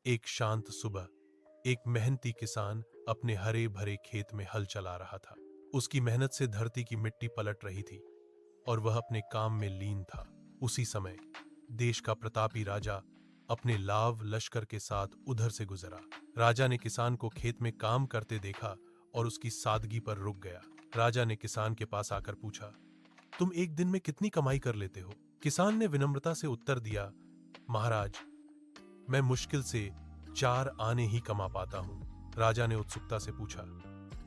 एक शांत सुबह एक मेहनती किसान अपने हरे भरे खेत में हल चला रहा था। उसकी मेहनत से धरती की मिट्टी पलट रही थी और वह अपने काम में लीन था। उसी समय देश का प्रतापी राजा अपने लाव लश्कर के साथ उधर से गुजरा। राजा ने किसान को खेत में काम करते देखा और उसकी सादगी पर रुक गया। राजा ने किसान के पास आकर पूछा, तुम एक दिन में कितनी कमाई कर लेते हो? किसान ने विनम्रता से उत्तर दिया, महाराज, मैं मुश्किल से 4 आने ही कमा पाता हूँ। राजा ने उत्सुकता से पूछा,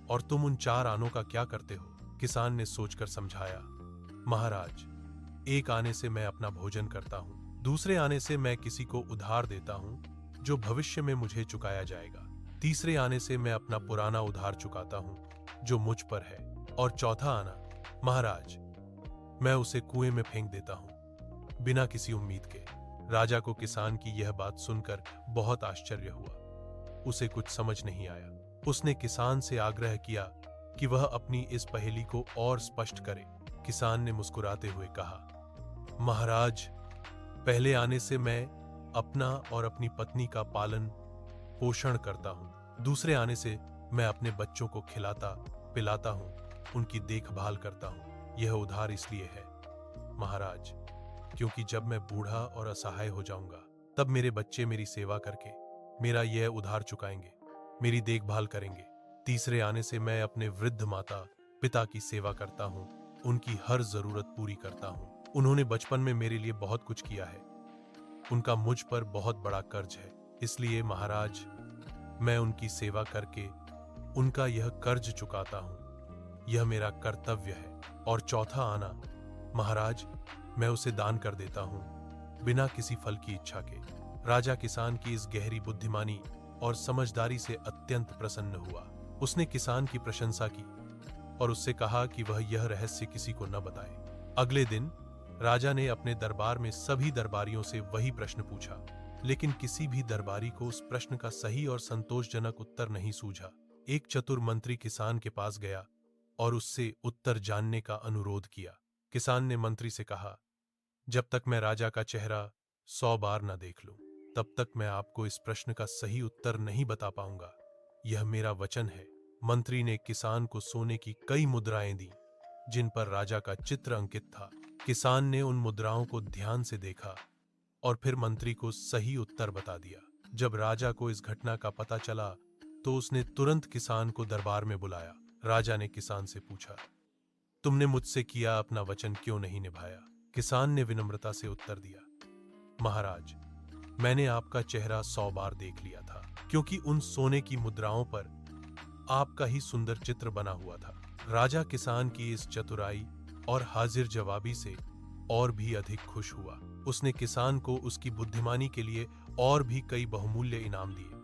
और तुम उन 4 आनों का क्या करते हो? किसान ने सोचकर समझाया, महाराज, 1 आने से मैं अपना भोजन करता हूँ, दूसरे आने से मैं किसी को उधार देता हूँ जो भविष्य में मुझे चुकाया जाएगा, तीसरे आने से मैं अपना पुराना उधार चुकाता हूँ जो मुझ पर है, और चौथा आना, महाराज, मैं उसे कुएं में फेंक देता हूँ बिना किसी उम्मीद के। राजा को किसान की यह बात सुनकर बहुत आश्चर्य हुआ। उसे कुछ समझ नहीं आया। उसने किसान से आग्रह किया कि वह अपनी इस पहेली को और स्पष्ट करे। किसान ने मुस्कुराते हुए कहा, महाराज, पहले आने से मैं अपना और अपनी पत्नी का पालन पोषण करता हूँ, दूसरे आने से मैं अपने बच्चों को खिलाता पिलाता हूँ, उनकी देखभाल करता हूँ। यह उधार इसलिए है, महाराज, क्योंकि जब मैं बूढ़ा और असहाय हो जाऊंगा तब मेरे बच्चे मेरी सेवा करके मेरा यह उधार चुकाएंगे, मेरी देखभाल करेंगे। तीसरे आने से मैं अपने वृद्ध माता पिता की सेवा करता हूँ, उनकी हर जरूरत पूरी करता हूँ। उन्होंने बचपन में मेरे लिए बहुत कुछ किया है, उनका मुझ पर बहुत बड़ा कर्ज है, इसलिए महाराज, मैं उनकी सेवा करके उनका यह कर्ज चुकाता हूँ, यह मेरा कर्तव्य है। और चौथा आना, महाराज, मैं उसे दान कर देता हूँ बिना किसी फल की इच्छा के। राजा किसान की इस गहरी बुद्धिमानी और समझदारी से अत्यंत प्रसन्न हुआ। उसने किसान की प्रशंसा की और उससे कहा कि वह यह रहस्य किसी को न बताए। अगले दिन राजा ने अपने दरबार में सभी दरबारियों से वही प्रश्न पूछा, लेकिन किसी भी दरबारी को उस प्रश्न का सही और संतोषजनक उत्तर नहीं सूझा। एक चतुर मंत्री किसान के पास गया और उससे उत्तर जानने का अनुरोध किया। किसान ने मंत्री से कहा, जब तक मैं राजा का चेहरा 100 बार न देख लूं, तब तक मैं आपको इस प्रश्न का सही उत्तर नहीं बता पाऊंगा। यह मेरा वचन है। मंत्री ने किसान को सोने की कई मुद्राएं दी जिन पर राजा का चित्र अंकित था। किसान ने उन मुद्राओं को ध्यान से देखा और फिर मंत्री को सही उत्तर बता दिया। जब राजा को इस घटना का पता चला तो उसने तुरंत किसान को दरबार में बुलाया। राजा ने किसान से पूछा, तुमने मुझसे किया अपना वचन क्यों नहीं निभाया? किसान ने विनम्रता से उत्तर दिया, महाराज, मैंने आपका चेहरा 100 बार देख लिया था, क्योंकि उन सोने की मुद्राओं पर आपका ही सुंदर चित्र बना हुआ था। राजा किसान की इस चतुराई और हाजिर जवाबी से और भी अधिक खुश हुआ। उसने किसान को उसकी बुद्धिमानी के लिए और भी कई बहुमूल्य इनाम दिए।